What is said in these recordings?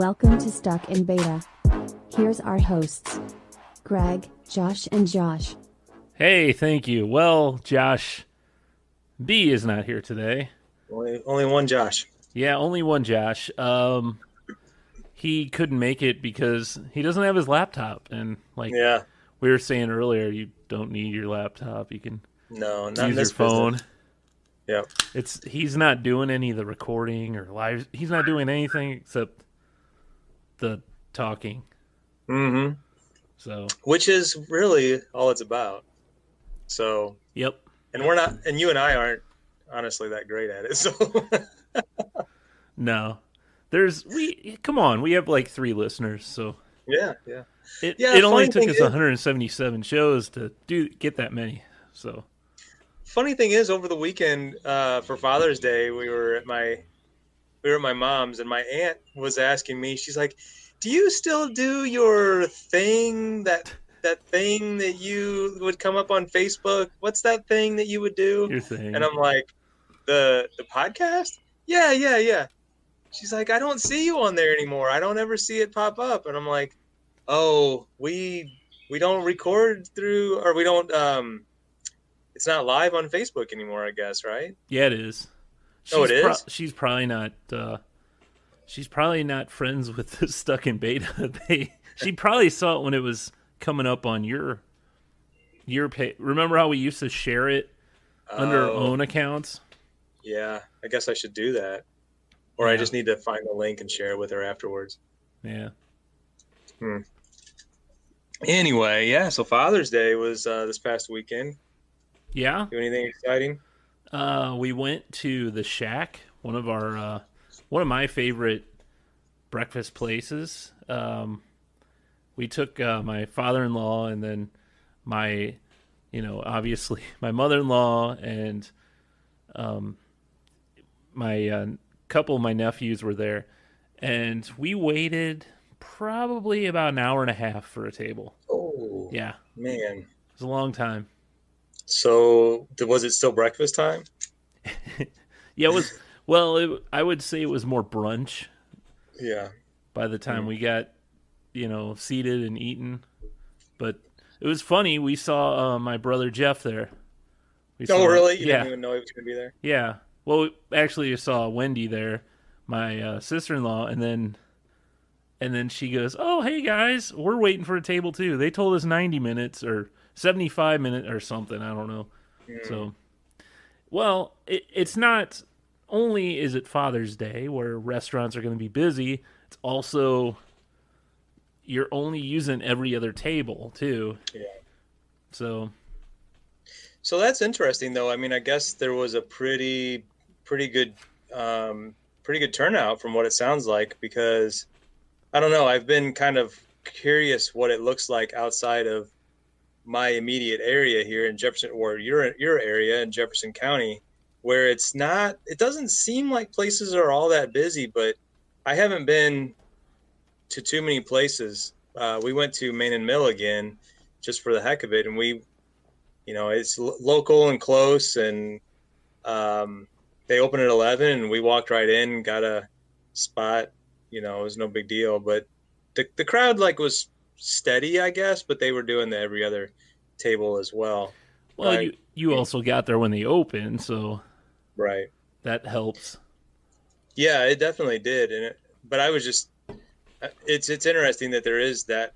Welcome to Stuck in Beta. Here's our hosts, Greg, Josh, and Josh. Hey, thank you. Well, Josh B is not here today. Only one Josh. Yeah, only one Josh. He couldn't make it because he doesn't have his laptop, and Yeah. we were saying earlier, you don't need your laptop. You can No, not in use your this phone. business. Yep. He's not doing any of the recording or live. He's not doing anything except the talking. Mm-hmm. So, Which is really all it's about. So, yep. and we're not, and you and I aren't honestly that great at it. So, No. Come on, we have like 3 listeners, so yeah. it only funny took thing us is- 177 shows to get that many. So, Funny thing is, over the weekend for Father's Day, we were at my mom's, and my aunt was asking me. She's like, "Do you still do your thing that thing that you would come up on Facebook? What's that thing that you would do?" your thing. And I'm like, the podcast? Yeah. She's like, I don't see you on there anymore. I don't ever see it pop up. And I'm like, oh, we don't record through, or we don't. It's not live on Facebook anymore, I guess, right? Yeah, it is. It is? She's probably not. She's probably not friends with the Stuck in Beta. She probably saw it when it was coming up on your page. Remember how we used to share it under our own accounts? Yeah, I guess I should do that. Or I Yeah. just need to find the link and share it with her afterwards. Yeah. Anyway, yeah, so Father's Day was this past weekend. Yeah. Do anything exciting? We went to the Shack, one of my favorite breakfast places. We took my father-in-law and then my, obviously my mother-in-law and my couple of my nephews were there, and we waited probably about an hour and a half for a table. Oh, Yeah, man. it was a long time. So was it still breakfast time? Yeah, it was. Well, I would say it was more brunch Yeah. by the time we got, seated and eaten. But it was funny. We saw my brother Jeff there. Really? You Yeah, didn't even know he was going to be there? yeah. Well, actually, you saw Wendy there, my sister-in-law, and then she goes, "Oh, hey guys, we're waiting for a table too. They told us 90 minutes or 75 minutes or something. I don't know." So, well, it's not only is it Father's Day where restaurants are going to be busy. It's also you're only using every other table too. Yeah. So that's interesting, though. I mean, I guess there was a pretty good turnout from what it sounds like, because I don't know. I've been kind of curious what it looks like outside of my immediate area here in Jefferson, or your area in Jefferson County, where it doesn't seem like places are all that busy, but I haven't been to too many places. We went to Main and Mill again just for the heck of it, and it's local and close, and they open at 11, and we walked right in, got a spot. It was no big deal, but the crowd was steady, I guess, but they were doing the every other table as well. well, right? you also got there when they opened, so Right. that helps. Yeah, it definitely did. But I was just, it's interesting that there is that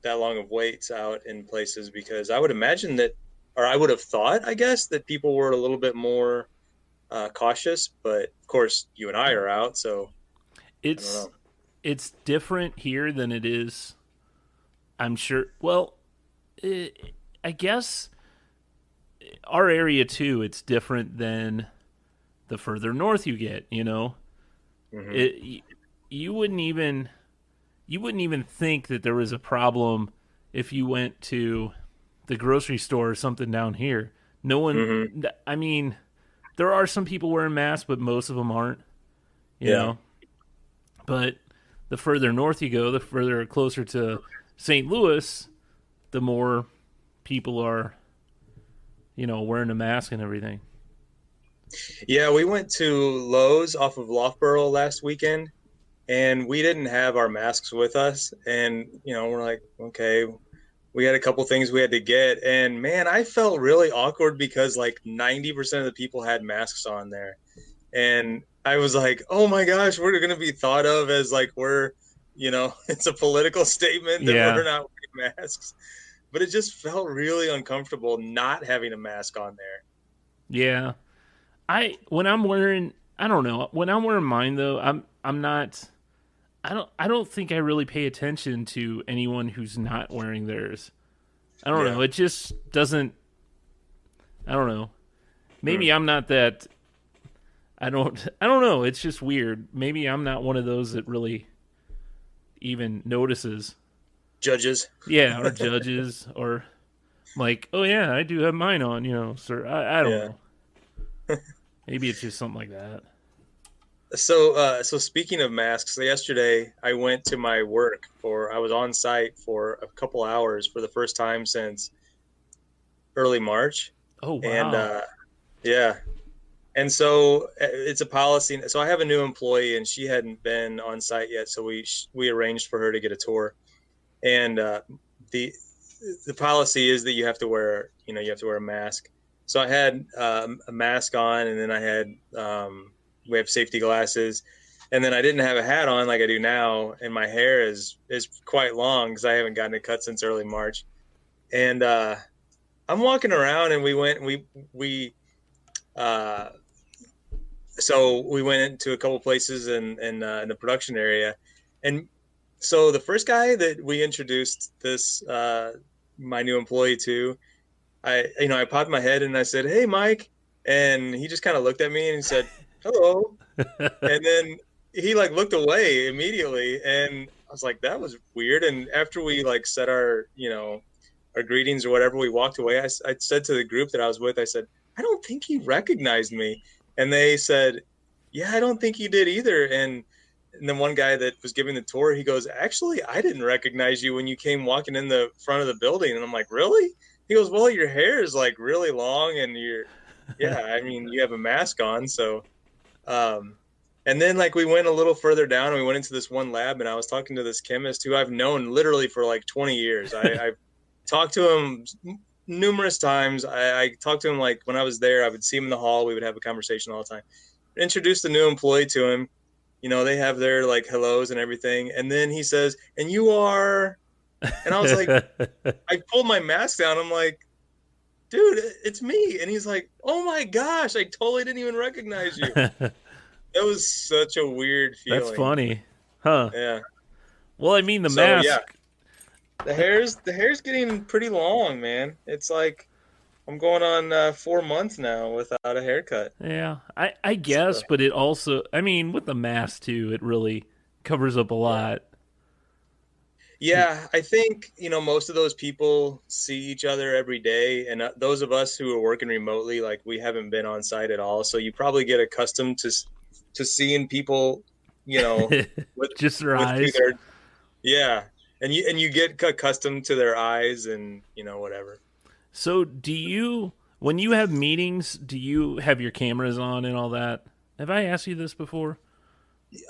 long of waits out in places, because I would imagine that, or I would have thought, I guess, that people were a little bit more cautious, but of course you and I are out, so I don't know. It's different here than it is, I'm sure. Well, I guess our area too, it's different than the further north you get, Mm-hmm. You wouldn't even think that there was a problem if you went to the grocery store or something down here. No one, Mm-hmm. I mean, there are some people wearing masks, but most of them aren't, you Yeah. know. But the further north you go, the further closer to St. Louis, the more people are, wearing a mask and everything. Yeah, we went to Lowe's off of Loughborough last weekend, and we didn't have our masks with us. And, we're like, okay, we had a couple things we had to get. And man, I felt really awkward because like 90% of the people had masks on there. And I was like, oh my gosh, we're going to be thought of as like it's a political statement that Yeah. we're not wearing masks. But it just felt really uncomfortable not having a mask on there. Yeah. When I'm wearing, I don't know, when I'm wearing mine though, I'm not, I don't think I really pay attention to anyone who's not wearing theirs. I don't know. Yeah. It just doesn't, I don't know. Maybe Hmm. I'm not that, I don't know. It's just weird. Maybe I'm not one of those that really even notices. Judges. Yeah, or judges, or like, oh yeah, I do have mine on, sir. I don't Yeah. know. Maybe it's just something like that. So speaking of masks, so yesterday I went to my work I was on site for a couple hours for the first time since early March. Oh And wow. yeah. And so it's a policy. So I have a new employee and she hadn't been on site yet. So we arranged for her to get a tour. And the the policy is that you have to wear a mask. So I had a mask on, and then we have safety glasses, and then I didn't have a hat on like I do now, and my hair is quite long because I haven't gotten it cut since early March. And I'm walking around, and we uh, so we went into a couple places in the production area, and so the first guy that we introduced this my new employee to, I popped my head and I said, "Hey, Mike," and he just kind of looked at me and he said, "Hello," and then he like looked away immediately, and I was like, "That was weird." And after we like said our greetings or whatever, we walked away. I said to the group that I was with, I said, "I don't think he recognized me," and they said, "Yeah, I don't think he did either." And then one guy that was giving the tour, he goes, "Actually, I didn't recognize you when you came walking in the front of the building." And I'm like, "Really?" He goes, "Well, your hair is like really long, and yeah, I mean, you have a mask on." So, um, and then like we went a little further down and we went into this one lab, and I was talking to this chemist who I've known literally for like 20 years. I've talked to him numerous times. I talked to him like when I was there, I would see him in the hall. We would have a conversation all the time. Introduced a new employee to him. They have their like hellos and everything. And then he says, "And you are," and I was like, I pulled my mask down. I'm like, "Dude, it's me." And he's like, "Oh my gosh, I totally didn't even recognize you." That was such a weird That's feeling. funny. Huh. Yeah. Well, I mean the So yeah, mask. the hair's getting pretty long, man. It's like I'm going on 4 months now without a haircut. Yeah, I So guess, but it also, I mean, with the mask too, it really covers up a yeah. lot. Yeah, I think, most of those people see each other every day. And those of us who are working remotely, like we haven't been on site at all. So you probably get accustomed to seeing people, you know, with, Just their through eyes. their, yeah. And you get accustomed to their eyes and, whatever. So, when you have meetings, do you have your cameras on and all that? Have I asked you this before?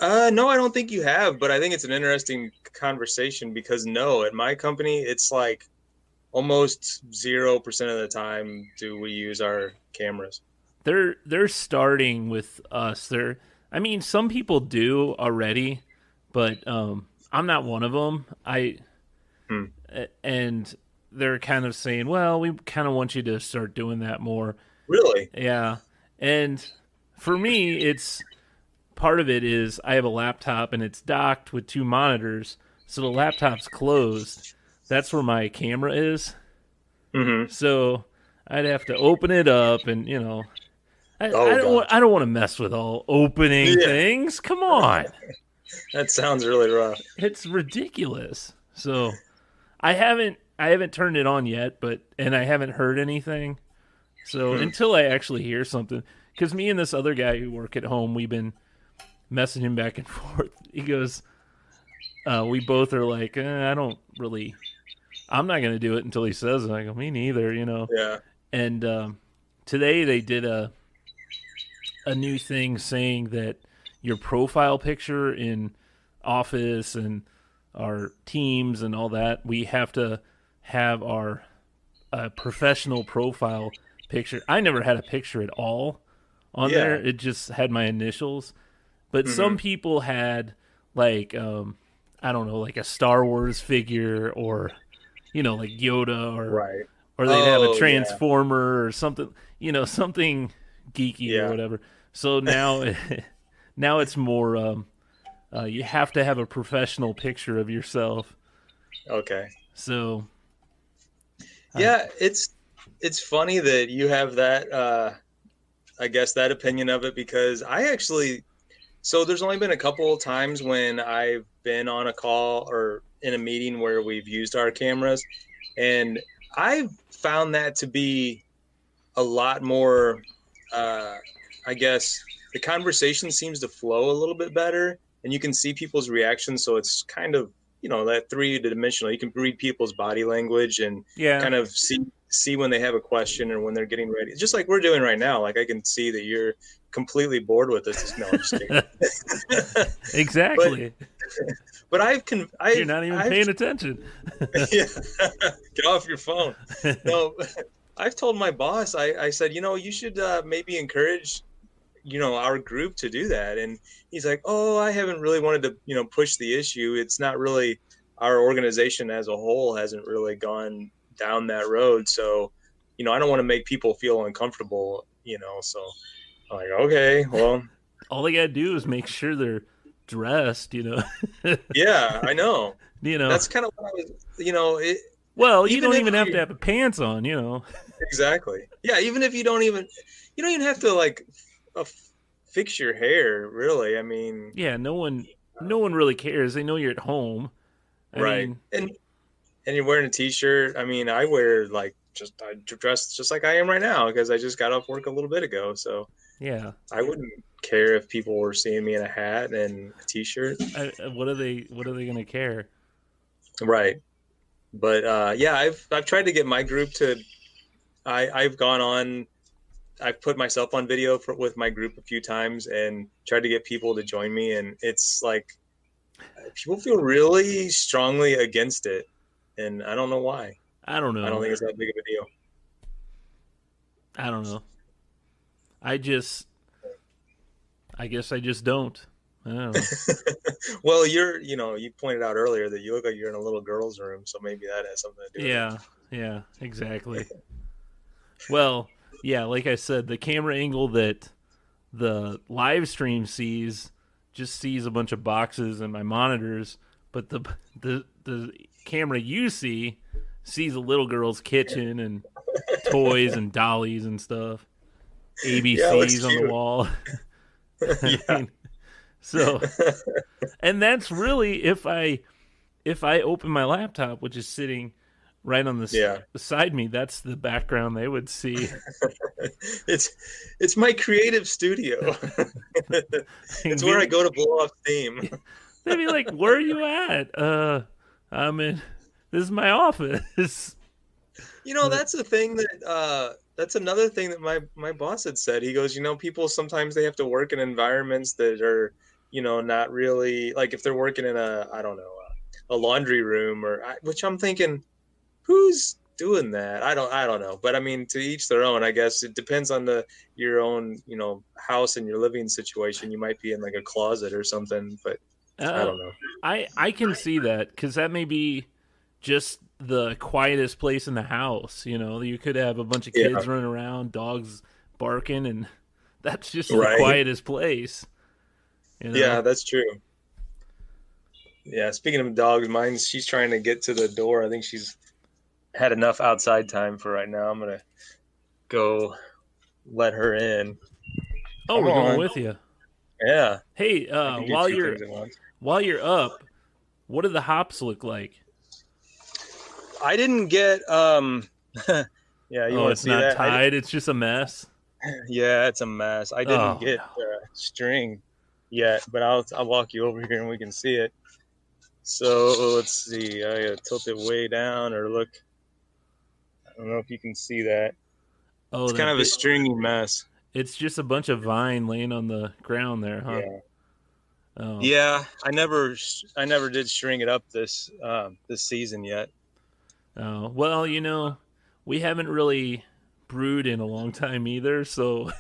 No, I don't think you have, but I think it's an interesting conversation because no, at my company, it's like almost 0% of the time do we use our cameras. They're starting with us. I mean, some people do already, but I'm not one of them. Hmm. And they're kind of saying, "Well, we kind of want you to start doing that more." Really? Yeah. And for me, it's part of it is I have a laptop and it's docked with two monitors. So the laptop's closed. That's where my camera is. Hmm. So I'd have to open it up and, Oh gosh. I don't want to mess with all opening Yeah, things. Come on. that sounds really rough. It's ridiculous. So I haven't turned it on yet, and I haven't heard anything. So Hmm. until I actually hear something, because me and this other guy who work at home, we've been messaging back and forth. He goes, we both are like, I don't really, I'm not gonna do it until he says it. I go, me neither. Yeah. And today they did a new thing saying that your profile picture in office and our teams and all that, we have to have our professional profile picture. I never had a picture at all on there. It just had my initials. But some people had like I don't know, like a Star Wars figure, or like Yoda, or they'd have a Transformer or something, something geeky or whatever. So now now it's more you have to have a professional picture of yourself. Okay. So yeah, it's funny that you have that I guess that opinion of it, because I actually, so there's only been a couple of times when I've been on a call or in a meeting where we've used our cameras, and I've found that to be a lot more I guess the conversation seems to flow a little bit better, and you can see people's reactions, so it's kind of that three-dimensional. You can read people's body language and kind of see when they have a question or when they're getting ready, just like we're doing right now. Like I can see that you're completely bored with this. No, I'm just kidding. Exactly. But you're not even paying attention. Yeah. Get off your phone. No, I've told my boss, I said, you should maybe encourage our group to do that. And he's like, oh, I haven't really wanted to push the issue. It's not really, our organization as a whole hasn't really gone down that road, so I don't want to make people feel uncomfortable, so I'm like, okay, well, all they gotta do is make sure they're dressed. Yeah, I know. That's kind of what I was, well, you don't even have to have pants on, Exactly. Yeah, even if you don't even have to like fix your hair, really. I mean, yeah, no one really cares. They know you're at home. I mean, and you're wearing a t-shirt. I mean, I wear I dress just like I am right now because I just got off work a little bit ago. So yeah, I wouldn't care if people were seeing me in a hat and a t-shirt. What are they going to care? Right. But yeah, I've tried to get my group to. I've gone on. I've put myself on video with my group a few times and tried to get people to join me, and it's like people feel really strongly against it, and I don't know why. I don't know. I don't think it's that big of a deal. I don't know. I guess I just don't. I don't know. Well, you pointed out earlier that you look like you're in a little girl's room, so maybe that has something to do with it. Yeah, exactly. Well, yeah, like I said, the camera angle that the live stream sees just sees a bunch of boxes and my monitors, but the camera you sees a little girl's kitchen and toys and dollies and stuff. ABCs on the wall. Yeah. I mean, so, and that's really if I open my laptop, which is sitting right on beside me, that's the background they would see. It's my creative studio. It's where I go to blow off steam. They'd be like, "Where are you at?" I'm in. This is my office. That's the thing that that's another thing that my boss had said. He goes, people sometimes they have to work in environments that are, not really, like if they're working in a laundry room which I'm thinking, who's doing that? I don't know. But I mean, to each their own, I guess. It depends on your own, house and your living situation. You might be in like a closet or something, but I don't know. I can see that, because that may be just the quietest place in the house. You could have a bunch of kids running around, dogs barking, and that's just the quietest place. Yeah, that's true. Yeah, speaking of dogs, she's trying to get to the door. I think she's had enough outside time for right now. I'm gonna go let her in. Oh, we're going with you. Yeah. Hey, while you're up, what do the hops look like? I didn't get yeah, you want to see that? It's not tied, it's just a mess. Yeah, it's a mess. I didn't get string yet, but I'll walk you over here and we can see it. So let's see. I gotta tilt it way down or look. I don't know if you can see that. Oh, it's kind of a stringy mess. It's just a bunch of vine laying on the ground there, huh? Oh, Yeah, I never did string it up this season yet. oh. Well, we haven't really brewed in a long time either. So,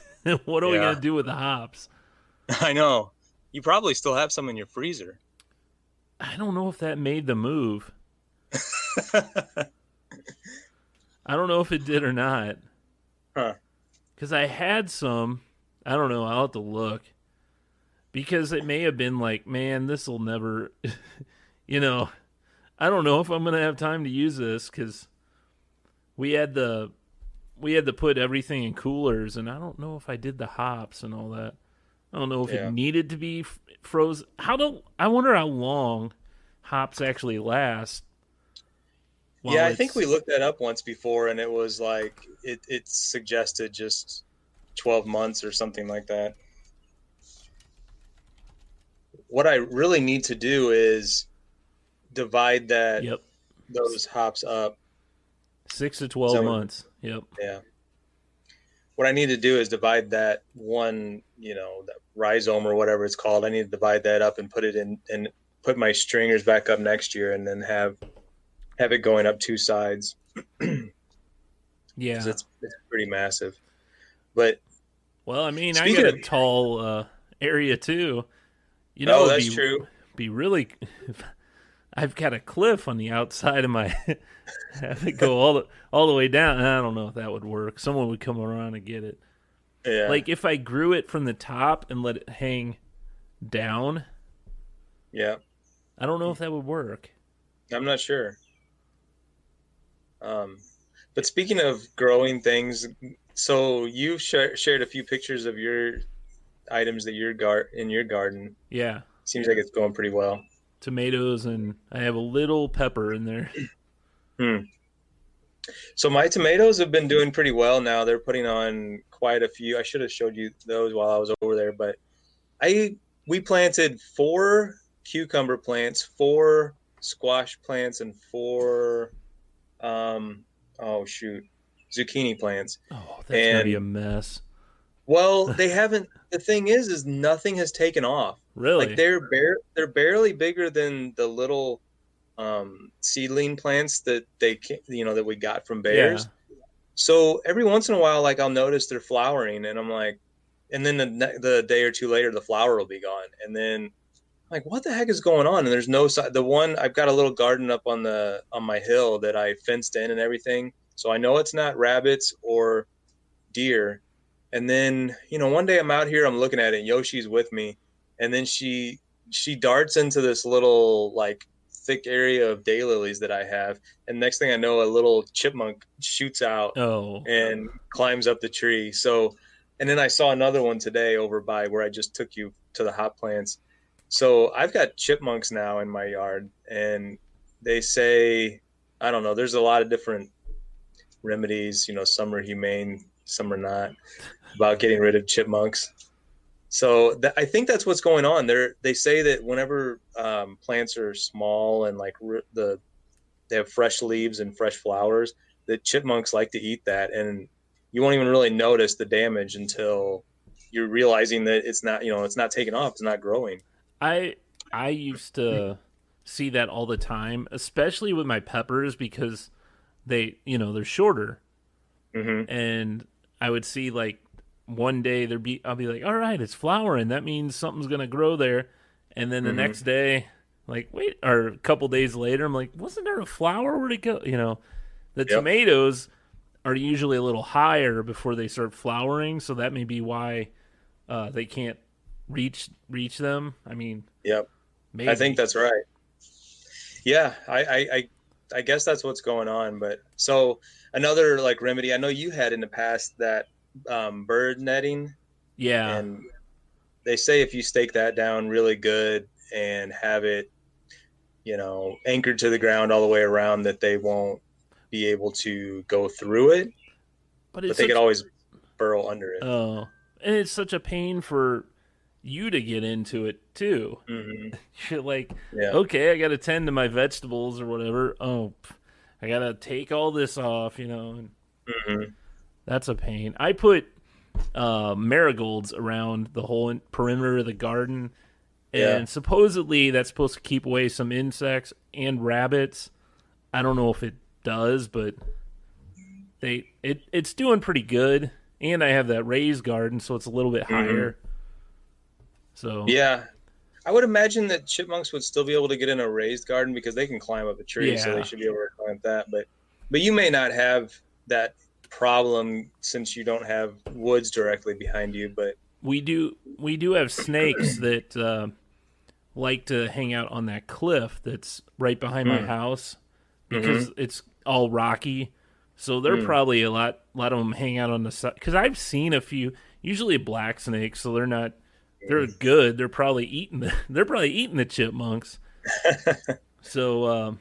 what are we gonna Yeah, do with the hops? I know. You probably still have some in your freezer. I don't know if that made the move. I don't know if it did or not. Huh. Because I had some. I don't know. I'll have to look. Because it may have been like, man, this will never. you know, I don't know if I'm gonna have time to use this because we had the we had to put everything in coolers, and I don't know if I did the hops and all that. I don't know if it Yeah. needed to be frozen. I wonder how long hops actually last. Yeah, While I think it's we looked that up once before, and it was like it suggested just 12 months or something like that. What I really need to do is divide yep, those hops up. 6 to 12 So months. Yep. yeah, what I need to do is divide that one, that rhizome or whatever it's called. I need to divide that up and put it in and put my stringers back up next year, and then have it going up two sides because Yeah. it's pretty massive. But Well, I mean, I got speaking a of, tall area too. oh, It'd that's true. be really. I've got a cliff on the outside of my. Have it go all the way down. I don't know if that would work. Someone would come around and get it. Yeah, Like if I grew it from the top and let it hang down, yeah. I don't know if that would work. I'm not sure. Um, but speaking of growing things, so you've shared a few pictures of your items that in your garden. Yeah, Seems like it's going pretty well. tomatoes and I have a little pepper in there. Hmm. So my tomatoes have been doing pretty well now. They're putting on quite a few. I should have showed you those while I was over there, but I we planted 4 cucumber plants, 4 squash plants, and 4 um oh shoot, zucchini plants. Oh, that's gonna be a And mess. well, they haven't. The thing is nothing has taken off. Like Really? they're barely bigger than the little seedling plants that that we got from Yeah. bears. So every once in a while, like I'll notice they're flowering, and I'm like, and then the day or two later, the flower will be gone, and then I'm like, what the heck is going on? And there's no sign. The one I've got a little garden up on my hill that I fenced in and everything, so I know it's not rabbits or deer. And then, one day I'm out here, I'm looking at it, and Yoshi's with me, and then she darts into this little like thick area of daylilies that I have, and next thing I know, a little chipmunk shoots out Oh, and climbs up the tree. So, and then I saw another one today over by where I just took you to the hot plants. So I've got chipmunks now in my yard, and they say, I don't know, there's a lot of different remedies. Some are humane, some are not, about getting rid of chipmunks. So I think that's what's going on. They say that whenever plants are small and like they have fresh leaves and fresh flowers, that chipmunks like to eat that, and you won't even really notice the damage until you're realizing that it's not taking off, it's not growing. I I used to see that all the time, especially with my peppers because they're shorter, Hmm. and I would see like one day I'll be like, all right, it's flowering. That means something's gonna grow there, and then the Hmm. next day, like wait, or a couple days later, I'm like, wasn't there a flower? Where'd it go? The Yep. tomatoes are usually a little higher before they start flowering, so that may be why they can't reach them. I mean, Yep. I think maybe. that's right. Yeah. I guess that's what's going on. But so another like remedy, I know you had in the past that bird netting, Yeah, and they say if you stake that down really good and have it, anchored to the ground all the way around, that they won't be able to go through it, but but it's they could such always burrow under it. oh, and it's such a pain for you to get into it too. Hmm. You're like, Yeah. okay, I got to tend to my vegetables or whatever. Oh, I got to take all this off, and Hmm. that's a pain. I put marigolds around the whole perimeter of the garden, Yeah. And supposedly that's supposed to keep away some insects and rabbits. I don't know if it does, but it's doing pretty good. And I have that raised garden, so it's a little bit higher. So Yeah. I would imagine that chipmunks would still be able to get in a raised garden because they can climb up a tree, so they should be able to climb that. But you may not have that problem since you don't have woods directly behind you. But we do have snakes that like to hang out on that cliff that's right behind my house because it's all rocky. So they're probably a lot of them hang out on the side. Because I've seen a few, usually black snakes, so they're good. They're probably eating the chipmunks. So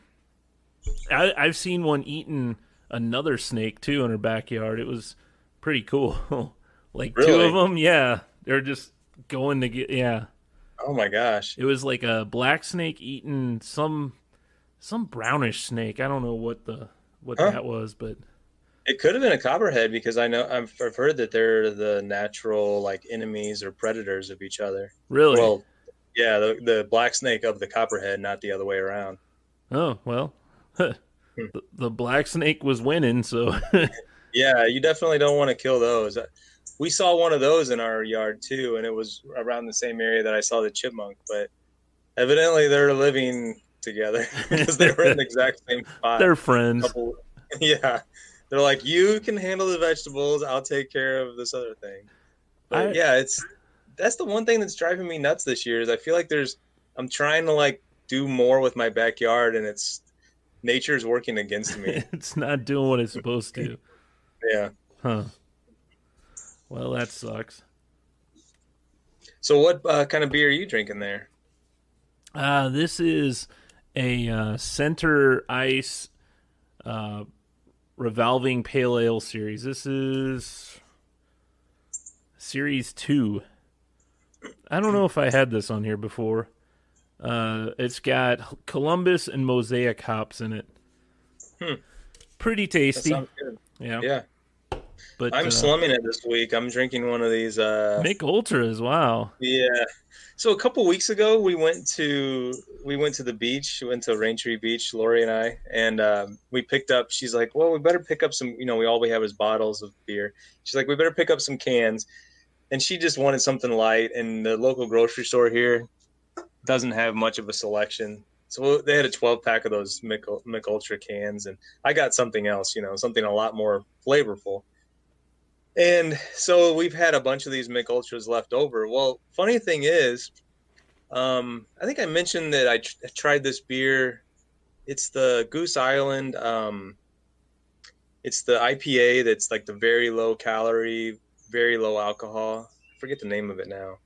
I've seen one eating another snake too in her backyard. It was pretty cool. Like Really? two of them, yeah. They're just going to get, yeah. oh my gosh. It was like a black snake eating some brownish snake. I don't know what that was, but It could have been a copperhead because I've heard that they're the natural like enemies or predators of each other. really. Well, yeah, the black snake of the copperhead, not the other way around. Oh, well. The black snake was winning, so Yeah, you definitely don't want to kill those. We saw one of those in our yard too, and it was around the same area that I saw the chipmunk. But evidently, they're living together because they were in the exact same spot. they're friends. Yeah, they're like, you can handle the vegetables, I'll take care of this other thing. But that's the one thing that's driving me nuts this year is I feel like I'm trying to like do more with my backyard, and nature's working against me. It's not doing what it's supposed to. Yeah. Huh. Well, that sucks. So what kind of beer are you drinking there? This is a center ice revolving pale ale series. This is series 2. I don't know if I had this on here before. It's got Columbus and Mosaic hops in it. Pretty tasty. That sounds good. Yeah. But I'm slumming it this week. I'm drinking one of these. Mick Ultras. Wow. Yeah. So a couple weeks ago, we went to the beach. We went to Raintree Beach, Lori and I, and we picked up. She's like, "Well, we better pick up some. All we have is bottles of beer." She's like, "We better pick up some cans," and she just wanted something light. And the local grocery store here doesn't have much of a selection, so they had a 12-pack of those Mick Ultra cans, and I got something else. Something a lot more flavorful. And so we've had a bunch of these Mick Ultras left over. Well, funny thing is, I think I mentioned that I tried this beer. It's the Goose Island. It's the IPA that's like the very low calorie, very low alcohol. I forget the name of it now.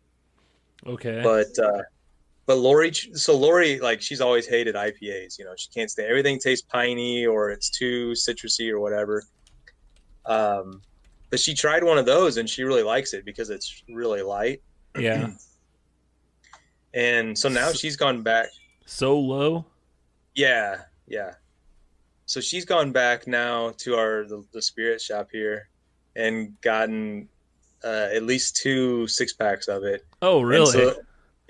Okay. But Lori, like she's always hated IPAs. She can't stand everything tastes piney or it's too citrusy or whatever. But she tried one of those and she really likes it because it's really light. Yeah. And so now she's gone back. So low? Yeah. So she's gone back now to the spirit shop here and gotten at least 2 6-packs of it. Oh, really? So,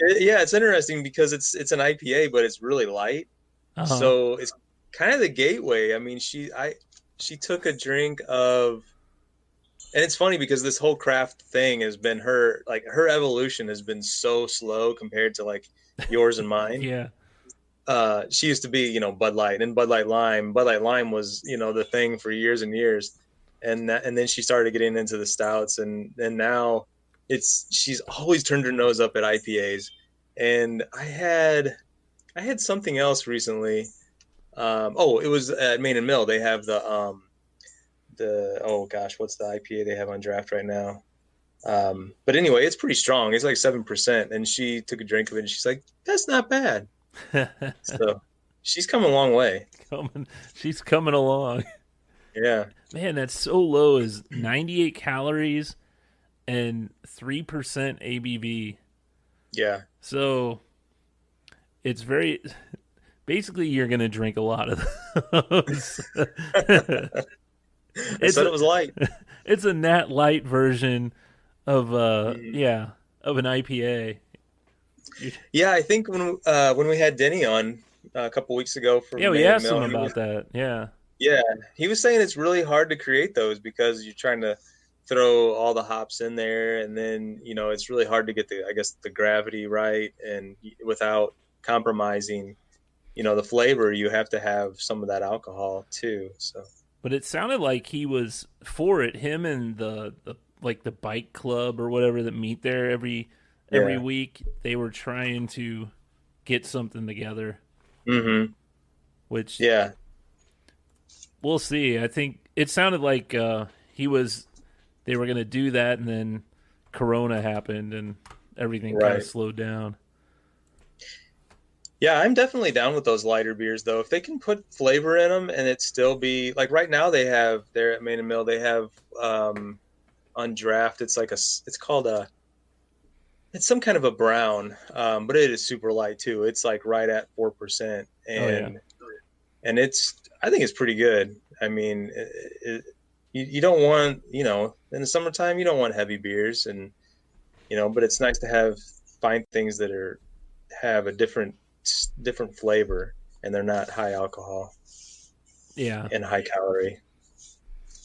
yeah, it's interesting because it's an IPA, but it's really light. Uh-huh. So it's kind of the gateway. I mean, she took a drink of. And it's funny because this whole craft thing has been her evolution has been so slow compared to like yours and mine. Yeah. She used to be, Bud Light and Bud Light Lime. Bud Light Lime was, the thing for years and years. And then she started getting into the stouts and now she's always turned her nose up at IPAs. And I had something else recently. It was at Main and Mill. They have what's the IPA they have on draft right now? But anyway, it's pretty strong. It's like 7%. And she took a drink of it and she's like, that's not bad. So she's come a long way. She's coming along. Yeah. Man, that's so low is 98 calories and 3% ABV. Yeah. So it's basically you're going to drink a lot of those. I said it was light. It's a nat light version of of an IPA. Yeah, I think when we had Denny on a couple weeks ago Yeah, from we Man in the asked him Mill, about that. Yeah. yeah, he was saying it's really hard to create those because you're trying to throw all the hops in there, and then it's really hard to get the gravity right, and without compromising the flavor, you have to have some of that alcohol too. So But it sounded like he was for it. Him and the like the bike club or whatever that meet there every yeah, week, they were trying to get something together, mm-hmm. which Yeah, we'll see. I think it sounded like they were going to do that, and then Corona happened, and everything kind of right. slowed down. Yeah, I'm definitely down with those lighter beers though. If they can put flavor in them and it still be like right now they have there at Main and Mill they have on draft it's like it's called it's some kind of a brown, but it is super light too. It's like right at 4%, Oh yeah, and I think it's pretty good. I mean, you don't want in the summertime you don't want heavy beers, and but it's nice to find things that have a different flavor, and they're not high alcohol yeah, and high calorie.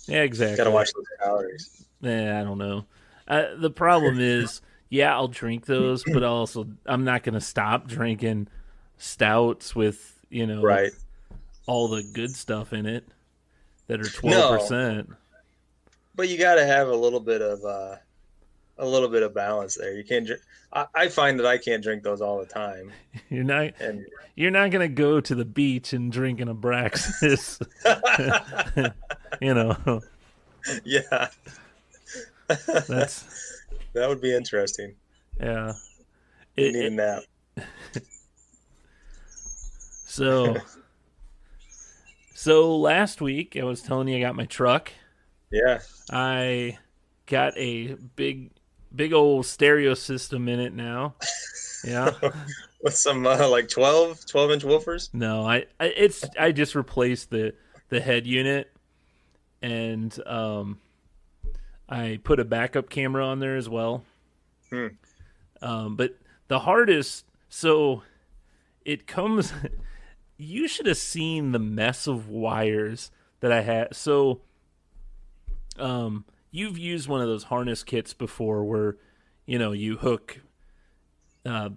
yeah, Got to exactly. watch those calories. I don't know. The problem is, yeah, I'll drink those, but I'm not going to stop drinking stouts with Right. all the good stuff in it that are No, 12%. but you got to have a little bit of balance there. You can't drink. I find that I can't drink those all the time, You're not and you're not going to go to the beach and drink an Abraxas. you know, yeah, that's that would be interesting. yeah. I It, need a it, nap. so so last week I was telling you I got my truck. Yeah. I got a big old stereo system in it now. Yeah. With some like 12-inch woofers. No, I just replaced the head unit, and I put a backup camera on there as well. Hmm. But the hardest, so it comes. You should have seen the mess of wires that I had. So, you've used one of those harness kits before, where you hook uh,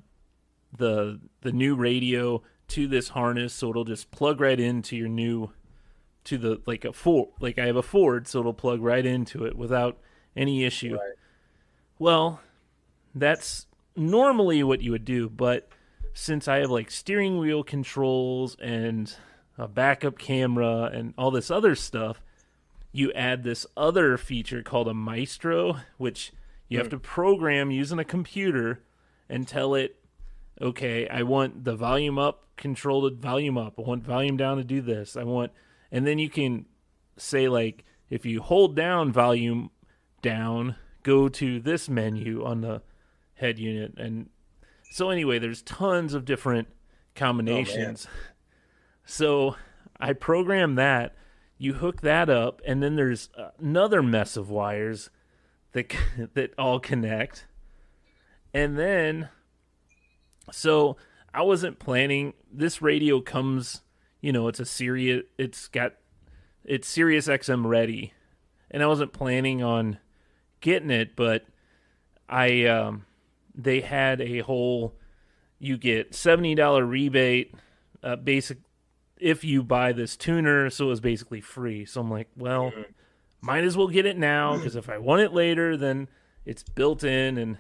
the new radio to this harness, so it'll just plug right into your new to the like I have a Ford, so it'll plug right into it without any issue. Right. Well, that's normally what you would do, but since I have like steering wheel controls and a backup camera and all this other stuff, you add this other feature called a Maestro, which you have to program using a computer and tell it, okay, I want the volume up, control the volume up. I want volume down to do this. And then you can say, like, if you hold down volume down, go to this menu on the head unit. And so anyway, there's tons of different combinations. Oh, So I program that. You hook that up, and then there's another mess of wires that that all connect. And then, so I wasn't planning. This radio comes, it's it's Sirius XM ready, and I wasn't planning on getting it, but they had a whole, you get $70 rebate, basic if you buy this tuner, so it was basically free. So I'm like, well, might as well get it now, because if I want it later, then it's built in. And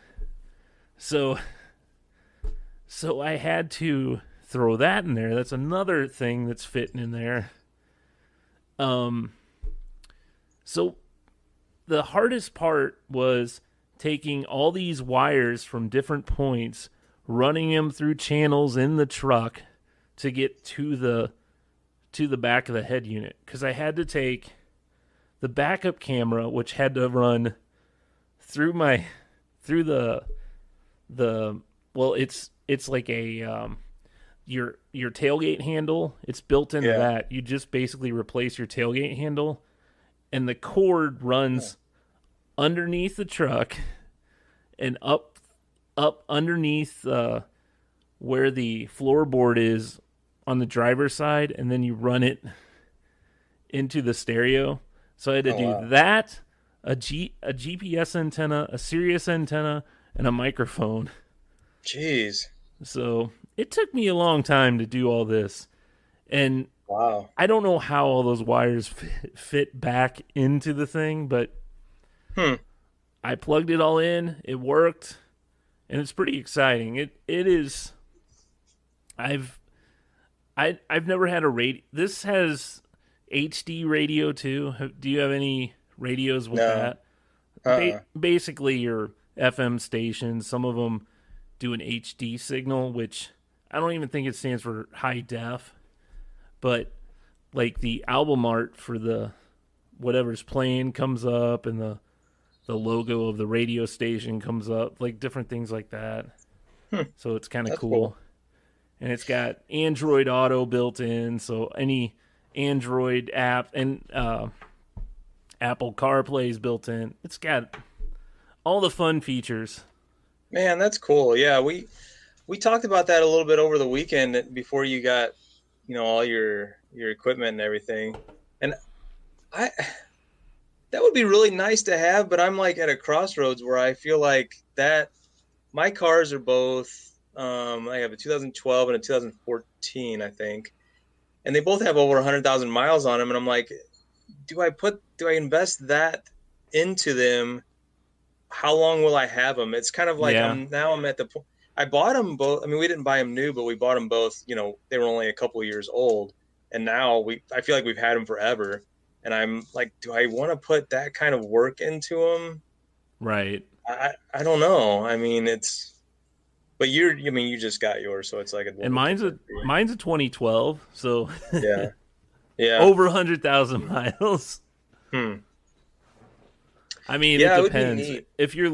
so I had to throw that in there. That's another thing that's fitting in there. So the hardest part was taking all these wires from different points, running them through channels in the truck to get to the back of the head unit, because I had to take the backup camera, which had to run through the well, it's like a your tailgate handle. It's built into that. You just basically replace your tailgate handle, and the cord runs underneath the truck and up underneath where the floorboard is on the driver's side, and then you run it into the stereo. So I had to Oh, do wow. that, a GPS antenna, a Sirius antenna, and a microphone. Jeez. So it took me a long time to do all this. And Wow. I don't know how all those wires fit back into the thing, but Hmm. I plugged it all in. It worked, and it's pretty exciting. It is. I've never had a radio. This has HD radio too. Do you have any radios with No. that? Basically, your FM stations. Some of them do an HD signal, which I don't even think it stands for high def. But like the album art for the whatever's playing comes up, and the logo of the radio station comes up, like different things like that. So it's kind of cool. And it's got Android Auto built in, so any Android app and Apple CarPlay is built in. It's got all the fun features. Man, that's cool. Yeah, we talked about that a little bit over the weekend before you got, all your equipment and everything. And I that would be really nice to have, but I'm like at a crossroads where I feel like that my cars are both I have a 2012 and a 2014, I think. And they both have over 100,000 miles on them, and I'm like, do I invest that into them? How long will I have them? It's kind of like Yeah. I'm at the point. I bought them both. I mean, we didn't buy them new, but we bought them both. They were only a couple of years old, and now I feel like we've had them forever. And I'm like, do I want to put that kind of work into them? Right. I don't know. I mean, but you just got yours, so it's like And mine's a 2012, so yeah. over 100,000 miles. I mean, Yeah, it it would be depends. neat. If you're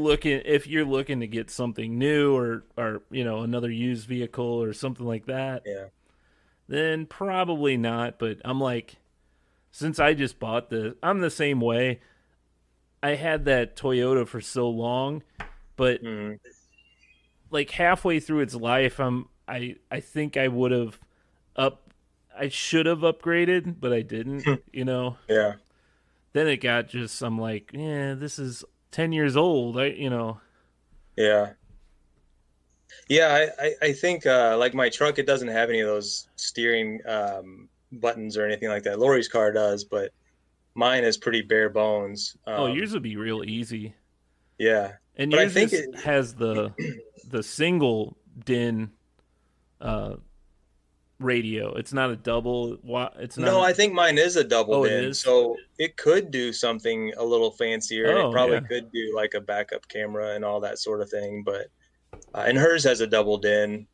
looking to get something new or another used vehicle or something like that, Yeah. then probably not. But I'm like, since I just bought I'm the same way. I had that Toyota for so long, but like halfway through its life, I think I would have I should have upgraded, but I didn't. Yeah. Then it got I'm like, yeah, this is 10 years old. Yeah. Yeah, I think like my truck, it doesn't have any of those steering buttons or anything like that. Lori's car does, but mine is pretty bare bones. Yours would be real easy. Yeah. And But I yours think has the single DIN radio. It's not a double. It's not. No, I think mine is a double Oh, it DIN, is? so it could do something a little fancier. Oh, It probably yeah. could do like a backup camera and all that sort of thing. But and hers has a double DIN,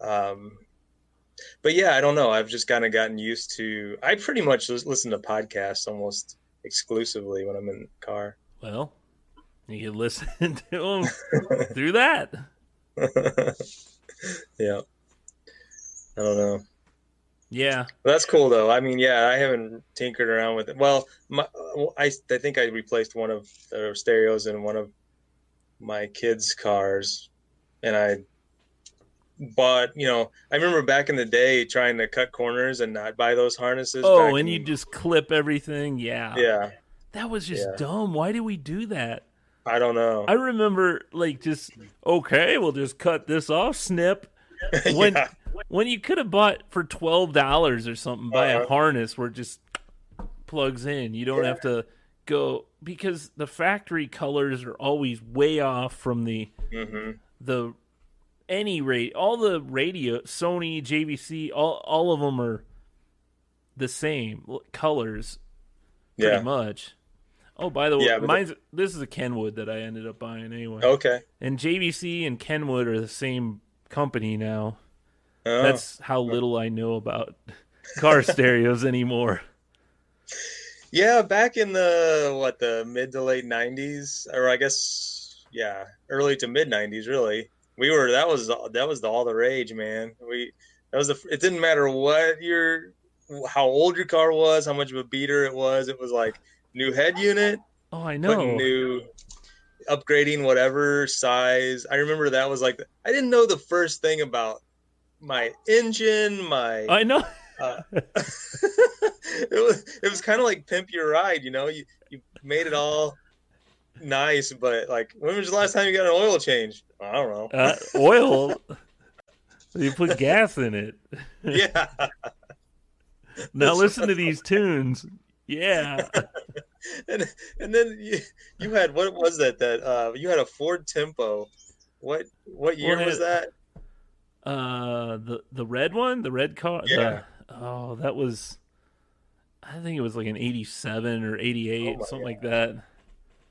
um, but yeah, I don't know. I've just kind of gotten used to. I pretty much listen to podcasts almost exclusively when I'm in the car. Well, you can listen to them through that. Yeah, I don't know. Yeah. But that's cool though. I mean, yeah, I haven't tinkered around with it. Well, I think I replaced one of the stereos in one of my kids' cars, and I bought. I remember back in the day trying to cut corners and not buy those harnesses. Oh, and you just clip everything. Yeah. Yeah. That was just Yeah. dumb. Why did we do that? I don't know. I remember okay, we'll just cut this off, snip. Yeah. When you could have bought for $12 or something, buy a Uh-huh. harness where it just plugs in. You don't have to go, because the factory colors are always way off from the any rate. All the radio, Sony, JVC, all of them are the same colors, pretty Yeah. much. Oh, by the way, Yeah, this is a Kenwood that I ended up buying anyway. Okay. And JVC and Kenwood are the same company now. Oh. That's how little I know about car stereos anymore. Yeah, back in the mid to late 90s, or I guess early to mid 90s really. That was all the rage, man. It didn't matter how old your car was, how much of a beater it was. It was like new head unit, Oh, I putting know. upgrading whatever size. I remember that was like, I didn't know the first thing about my engine, my I know. it was kind of like pimp your ride, you made it all nice, but like, when was the last time you got an oil change? I don't know. Oil. You put gas in it. Yeah. Now listen to these tunes. Yeah. and then you had, what was that you had a Ford Tempo. What year was that? The red one, the red car. Yeah. That was, I think it was like an 87 or 88, something like that.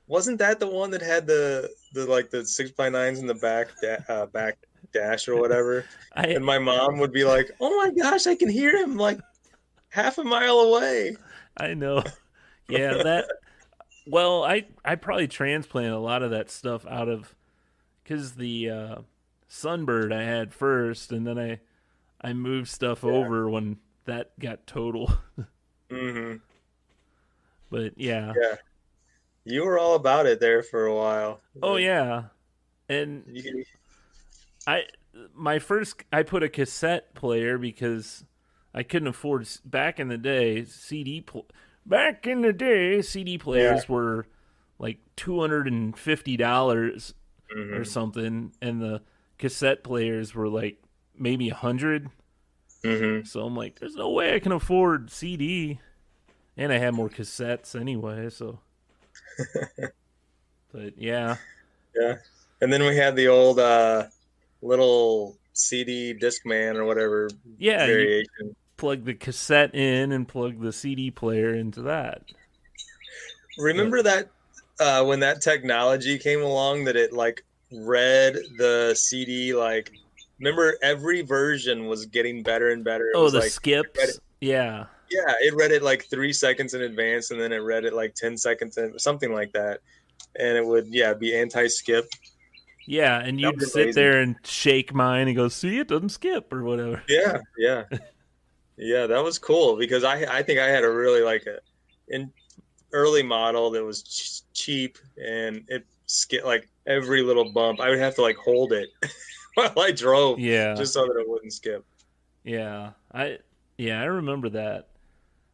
Wasn't that the one that had the like the 6x9s in the back dash or whatever? And my mom would be like, "Oh my gosh, I can hear him like half a mile away." I know. Yeah, that. Well, I probably transplanted a lot of that stuff out of, because the Sunbird I had first, and then I moved stuff over when that got total. Mm-hmm. But yeah. You were all about it there for a while. Oh yeah, and I put a cassette player because I couldn't afford, back in the day CD players were like $250 or something, and the cassette players were like maybe $100. So I'm like, there's no way I can afford CD, and I had more cassettes anyway, so. But yeah. And then we had the old little CD Discman or whatever variation. You plug the cassette in and plug the CD player into that. Remember that when that technology came along, that it like read the CD, like, remember every version was getting better and better. It was the like, skips. Yeah, it read it like 3 seconds in advance, and then it read it like 10 seconds in, something like that. And it would, be anti-skip. Yeah, and you'd sit there and shake mine and go, see, it doesn't skip or whatever. Yeah. Yeah, that was cool, because I think I had a really like an early model that was cheap, and it skipped like every little bump. I would have to like hold it while I drove, just so that it wouldn't skip. Yeah, I remember that.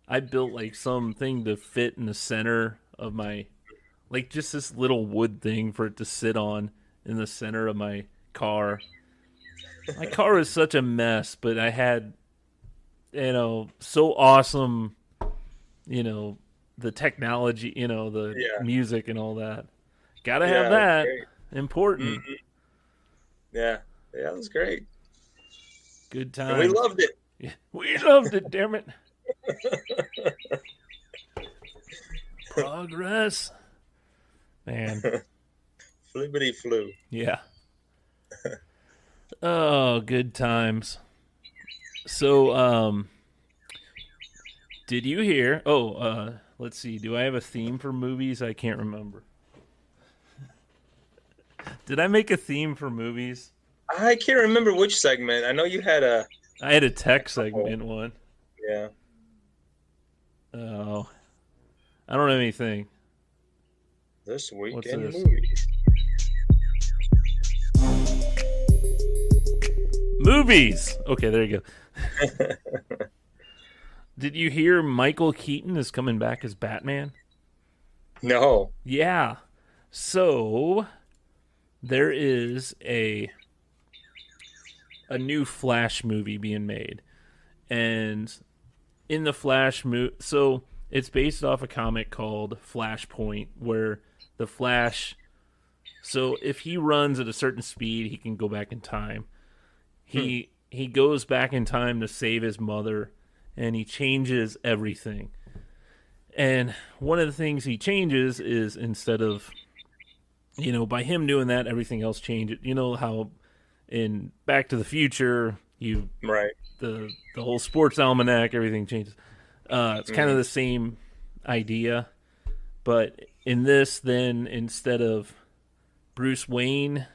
I built like something to fit in the center of my, like just this little wood thing for it to sit on in the center of my car. My car was such a mess, but I had, so awesome, the technology, the music and all that. Gotta have that. Important. Mm-hmm. Yeah, it was great. Good time. And we loved it. Yeah, we loved it, damn it. Progress. Man. Flippity flew. Yeah. Oh, good times. So, did you hear? Let's see. Do I have a theme for movies? I can't remember. Did I make a theme for movies? I can't remember which segment. I know you had a... I had a tech segment one. Yeah. Oh. I don't have anything. This week in movies. Movies! Okay, there you go. Did you hear Michael Keaton is coming back as Batman? No. Yeah. So, there is a new Flash movie being made. And in the Flash movie... So, it's based off a comic called Flashpoint, where the Flash... So, if he runs at a certain speed, he can go back in time. He goes back in time to save his mother, and he changes everything. And one of the things he changes is, instead of, by him doing that, everything else changes. You know how in Back to the Future, the whole sports almanac, everything changes. It's kind of the same idea. But in this, then, instead of Bruce Wayne's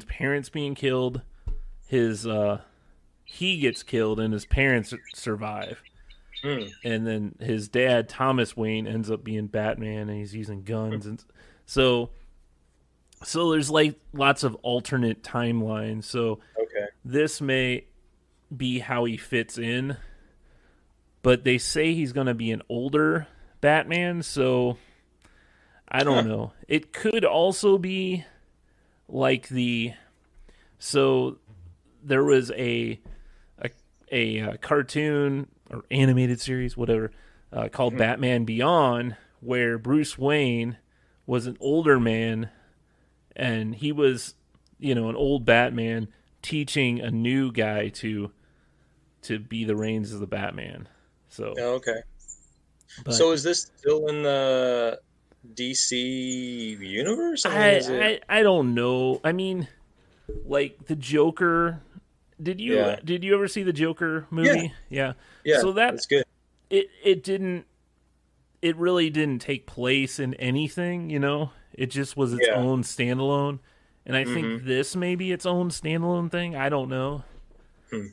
parents being killed, he gets killed and his parents survive. And then his dad, Thomas Wayne, ends up being Batman, and he's using guns. And So there's like lots of alternate timelines. So Okay. this may be how he fits in, but they say he's going to be an older Batman, so I don't know. It could also be like so there was a cartoon or animated series, whatever, called Batman Beyond, where Bruce Wayne was an older man, and he was, an old Batman teaching a new guy to be the reins of the Batman. So, Oh, okay. but So is this still in the DC universe? I mean, is it? I don't know. I mean, like the Joker. Yeah. Did you ever see the Joker Yeah. movie? Yeah. Yeah. So That's good. it really didn't take place in anything, It just was its Yeah. own standalone. And I think Mm-hmm. this may be its own standalone thing. I don't know. Hmm.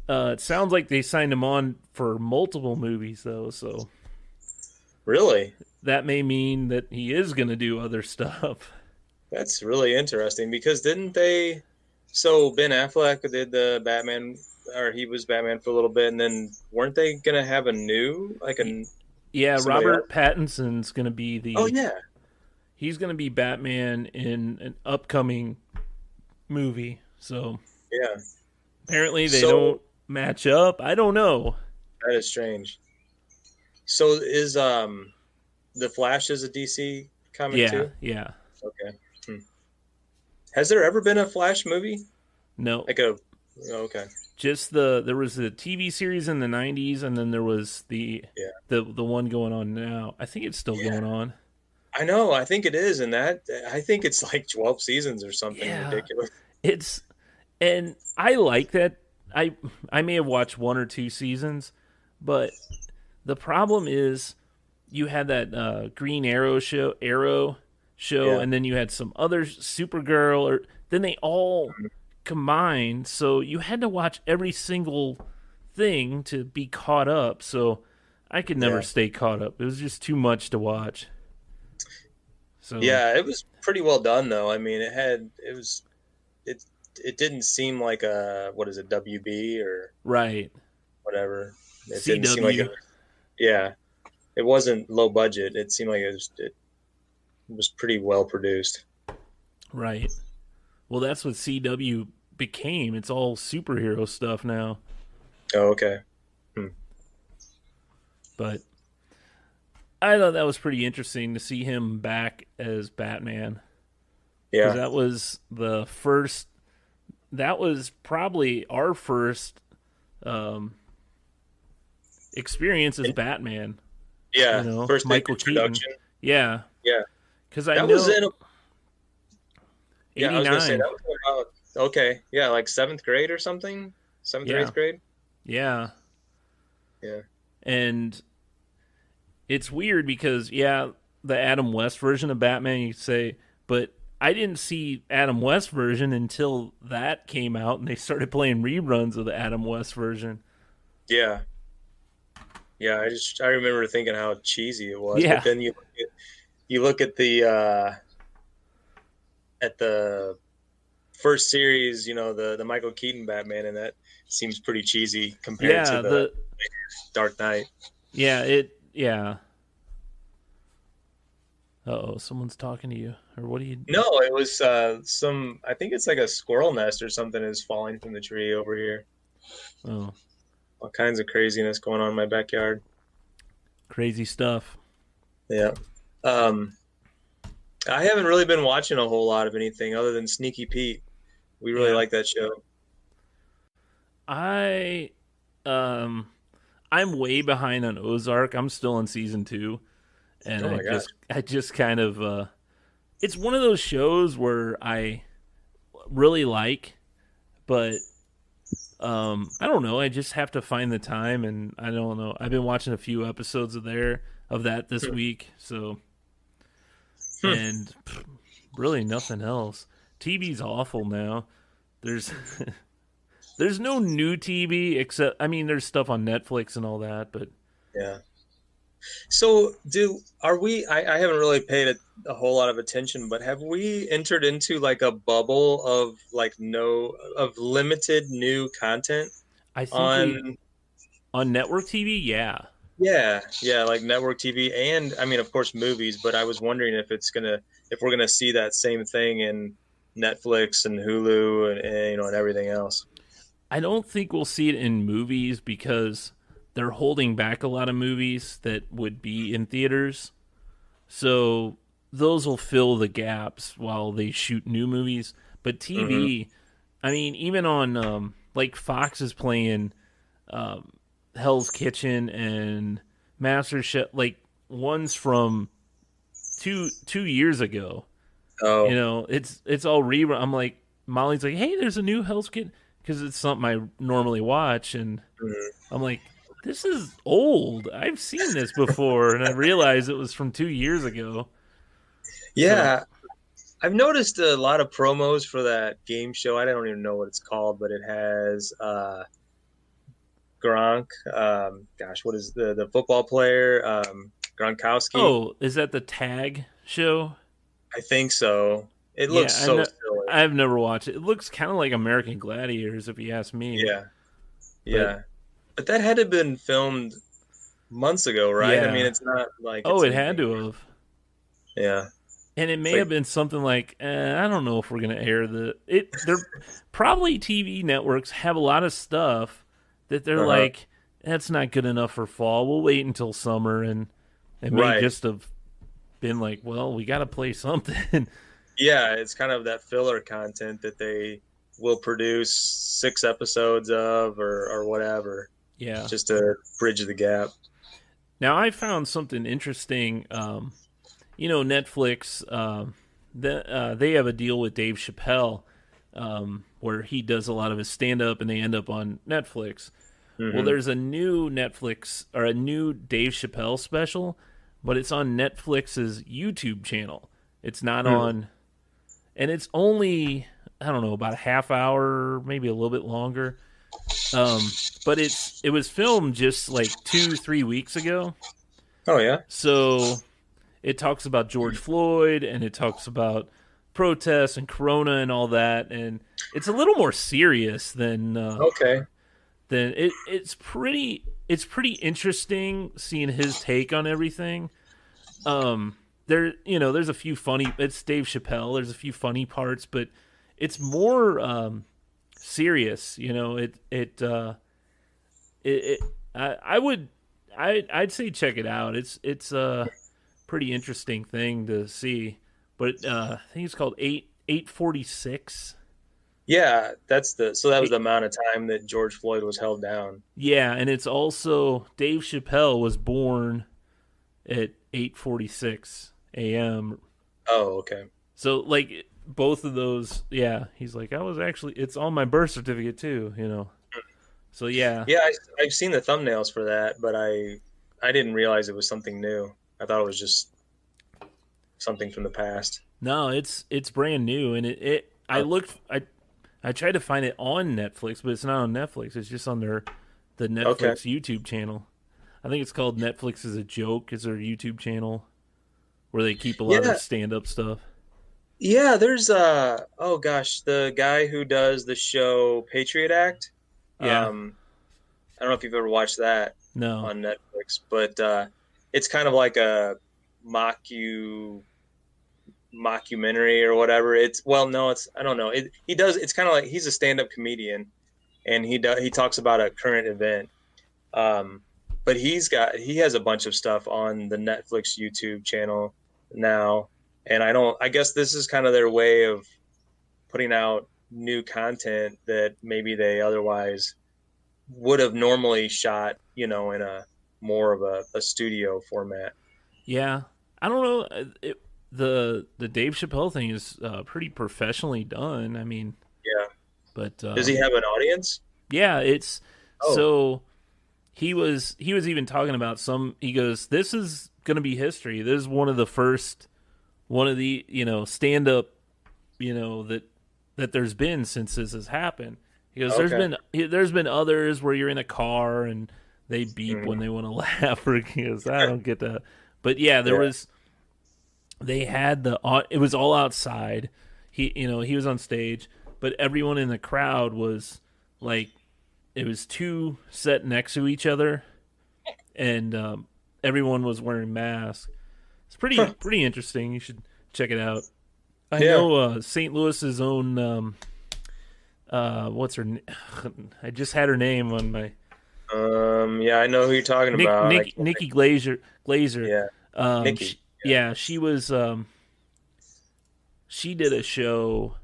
It sounds like they signed him on for multiple movies, though. So Really? that may mean that he is going to do other stuff. That's really interesting because didn't they? So Ben Affleck did the Batman, or he was Batman for a little bit, and then weren't they gonna have a new, like Yeah, somebody else? Robert Pattinson's going to be Oh yeah, he's going to be Batman in an upcoming movie. So yeah. apparently they So don't match up. I don't know. that is strange. So is the Flash is a DC comic Yeah, too? yeah. Okay. Hmm. Has there ever been a Flash movie? No. Like a oh, okay. Just there was the TV series in the 90s, and then there was Yeah. the one going on now. I think it's still Yeah. going on. I know. I think it is, and that I think it's like 12 seasons or something Yeah. ridiculous. It's and I like that. I may have watched one or two seasons, but the problem is you had that Green Arrow show, Yeah. and then you had some other Supergirl, or then they all combined. So you had to watch every single thing to be caught up. So I could never Yeah. stay caught up. It was just too much to watch. So Yeah, it was pretty well done though. I mean, it it didn't seem like a what is it, WB or right, whatever. It didn't seem like CW, it. Yeah, it wasn't low budget. It seemed like it was pretty well produced. right. Well, that's what CW became. It's all superhero stuff now. Oh, okay. Hmm. But I thought that was pretty interesting to see him back as Batman, because Yeah. that was the first. That was probably our first um, experience as And- Batman. Yeah. First Michael Keaton. introduction. Yeah, Yeah. because I That know was in. Yeah, I was gonna say 89. that was about okay. Yeah, like seventh grade or something. Seventh or Yeah, eighth grade. yeah, Yeah. and it's weird because the Adam West version of Batman, you could say, but I didn't see Adam West version until that came out, and they started playing reruns of the Adam West version. Yeah. Yeah. I remember thinking how cheesy it was, but Yeah, then you look at the first series, the Michael Keaton Batman, and that seems pretty cheesy compared to yeah, the Dark Knight. yeah. Uh-oh, someone's talking to you, or what are you? No, it was I think it's like a squirrel nest or something is falling from the tree over here. Oh, All kinds of craziness going on in my backyard. crazy stuff. Yeah. Um, I haven't really been watching a whole lot of anything other than Sneaky Pete. We really Yeah, like that show. I um, I'm way behind on Ozark. I'm still on season 2, and Oh my gosh. I just kind of it's one of those shows where I really like, but I don't know. I just have to find the time, and I don't know. I've been watching a few episodes of that this week, so and really nothing else. TV's awful now. There's there's no new TV except, I mean, there's stuff on Netflix and all that, but Yeah. So I haven't really paid a whole lot of attention, but have we entered into like a bubble of like no of limited new content I think we on on network TV, yeah. yeah, like network TV and I mean of course movies, but I was wondering if we're gonna see that same thing in Netflix and Hulu and you know and everything else. I don't think we'll see it in movies because they're holding back a lot of movies that would be in theaters. So those will fill the gaps while they shoot new movies. But Hmm. TV, I mean, even on like Fox is playing um, Hell's Kitchen and Master Chef, like ones from two years ago. You Oh, know, it's all rerun. I'm like, Molly's like, hey, there's a new Hell's Kitchen because it's something I normally watch, and mhm. I'm like, this is old. I've seen this before, and I realized it was from 2 years ago. So, Yeah. I've noticed a lot of promos for that game show. I don't even know what it's called, but it has Gronk. Gosh, what is the football player? Gronkowski. oh, is that the Tag show? I think so. It looks Yeah, so silly. I've never watched it. It looks kind of like American Gladiators, if you ask me. Yeah, But yeah. But that had to have been filmed months ago, right? I mean, yeah, it's not like oh, it's it had anything. to have. Yeah, And it it's may have like, been something like, I don't know if we're gonna air the it. They're probably TV networks have a lot of stuff that they're uh-huh. like, that's not good enough for fall. We'll wait until summer, and it may Right. just have been like, well, we got to play something. Yeah, it's kind of that filler content that they will produce 6 episodes of or whatever, Yeah. just to bridge the gap. Now I found something interesting. You know, Netflix. They have a deal with Dave Chappelle, where he does a lot of his stand up, and they end up on Netflix. Well, Hmm. there's a new Netflix or a new Dave Chappelle special, but it's on Netflix's YouTube channel. It's not Hmm. on, and it's only, I don't know, about a half hour, maybe a little bit longer. But it was filmed just like 2 3 weeks ago, Oh yeah. so it talks about George Floyd and it talks about protests and Corona and all that, and it's a little more serious Okay. than it's pretty interesting seeing his take on everything. There, you know, there's a few funny. It's Dave Chappelle. There's a few funny parts, but it's more serious. You know, it I would I'd say check it out. It's a pretty interesting thing to see. But I think it's called 846. Yeah, so that was the Eight, amount of time that George Floyd was held down. yeah, and it's also Dave Chappelle was born at 8:46 a.m. Oh, okay. So like both of those, yeah, he's like I was actually it's on my birth certificate too, you know. So yeah. Yeah, I've seen the thumbnails for that, but I didn't realize it was something new. I thought it was just something from the past. No, it's brand new, and it I Oh, looked I tried to find it on Netflix, but it's not on Netflix. It's just on the okay. Netflix YouTube channel. I think it's called Netflix is a Joke is their YouTube channel where they keep a lot of Yeah, the stand up stuff. yeah. There's oh gosh, the guy who does the show Patriot Act. Yeah. Um, I don't know if you've ever watched that No. on Netflix, but it's kind of like a mocku mockumentary or whatever. It's well, no, it's I don't know. He does. It's kind of like he's a stand-up comedian, and he talks about a current event. Um, but he has a bunch of stuff on the Netflix YouTube channel now, and I don't. I guess this is kind of their way of putting out new content that maybe they otherwise would have normally shot, you know, in a more of a studio format. Yeah. I don't know. The Dave Chappelle thing is pretty professionally done. I mean, Yeah. but Does he have an audience? yeah, it's Oh, so he was even talking about some. He goes, "This is going to be history. This is one of the stand up that there's been since this has happened." He goes, okay. there's been others where you're in a car and they beep Mhm. when they want to laugh, because I don't get that. But yeah, Yeah. they had it was all outside. He was on stage, but everyone in the crowd was like, it was two set next to each other, and everyone was wearing masks. It's Huh. pretty interesting. You should check it out. I Yeah. know St. Louis's own what's her? I just had her name on my Yeah, I know who you're talking about. I can't think. Nikki Glazer. Yeah. Nikki. Yeah, she was she did a show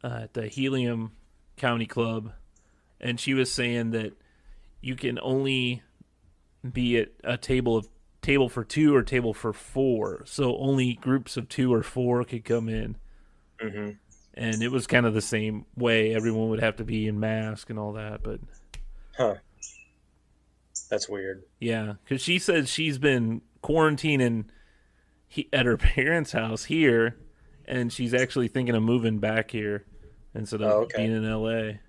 at the Helium County Club, and she was saying that you can only be at a table for two or table for four, so only groups of two or four could come in. Hmm. And it was kind of the same way. Everyone would have to be in mask and all that, but Huh. That's weird. yeah, because she said she's been quarantining at her parents' house here, and she's actually thinking of moving back here instead Oh, of okay. being in L.A.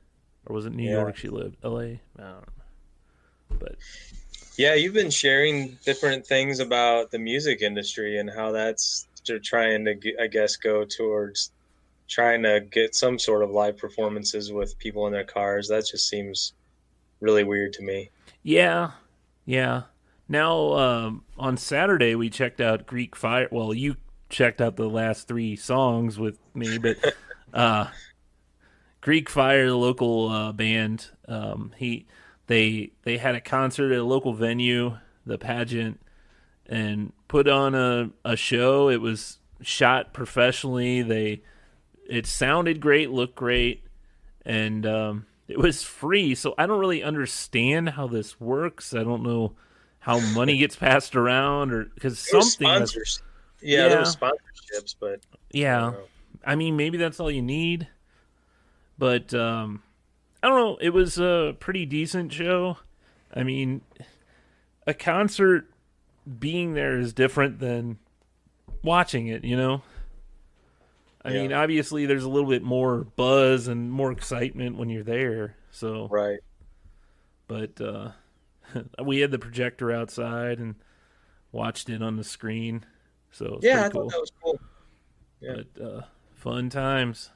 Or was it New Yeah. York she lived? L.A. I don't know. But Yeah, you've been sharing different things about the music industry and how that's they're trying to, I guess, go towards trying to get some sort of live performances with people in their cars. That just seems really weird to me. yeah, yeah. Now on Saturday we checked out Greek Fire. Well, you checked out the last three songs with me, but uh, Greek Fire, the local band, they had a concert at a local venue, the pageant, and put on a show. It was shot professionally. It sounded great, looked great, and it was free. So I don't really understand how this works. I don't know how money gets passed around, or because There was something that's sponsors. Yeah, there was yeah, sponsorships, but I don't yeah. know. I mean, maybe that's all you need, but I don't know. It was a pretty decent show. I mean, a concert being there is different than watching it. I Yeah, mean, obviously, there's a little bit more buzz and more excitement when you're there. So, right. but we had the projector outside and watched it on the screen, so it's Yeah, pretty I thought cool. that was cool. Yeah. But fun times.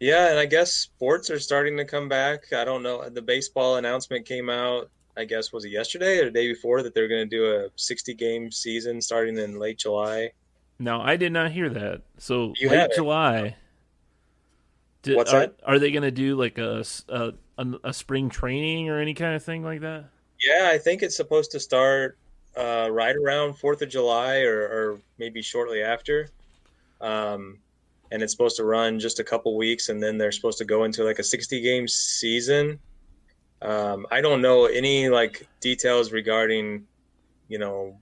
Yeah, and I guess sports are starting to come back. I don't know. The baseball announcement came out, I guess, was it yesterday or the day before that they're going to do a 60 game season starting in late July. Now, I did not hear that. So You late haven't. July. What's Are that? they going to do like a spring training or any kind of thing like that? Yeah, I think it's supposed to start right around 4th of July or maybe shortly after. Um, and it's supposed to run just a couple weeks and then they're supposed to go into like a 60 game season. I don't know any like details regarding,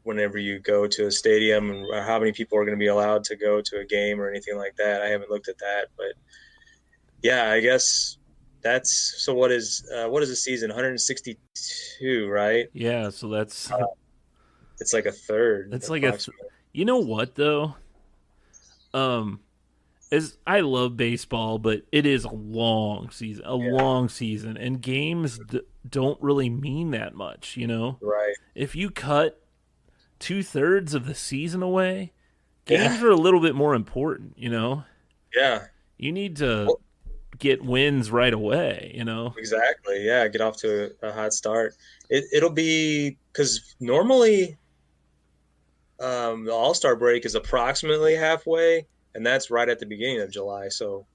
whenever you go to a stadium or how many people are going to be allowed to go to a game or anything like that. I haven't looked at that, but yeah, I guess that's so. What is a season? 162, right? Yeah, so that's It's like a third it's like approximately. you know what though? Um is I love baseball, but it is a Yeah, long season, and games don't really mean that much. right. If you cut 2/3 of the season away, Yeah, games are a little bit more important. yeah. You need to Well, get wins right away. exactly. Yeah, get off to a hot start. It'll be because normally the All Star break is approximately halfway, and that's right at the beginning of July. So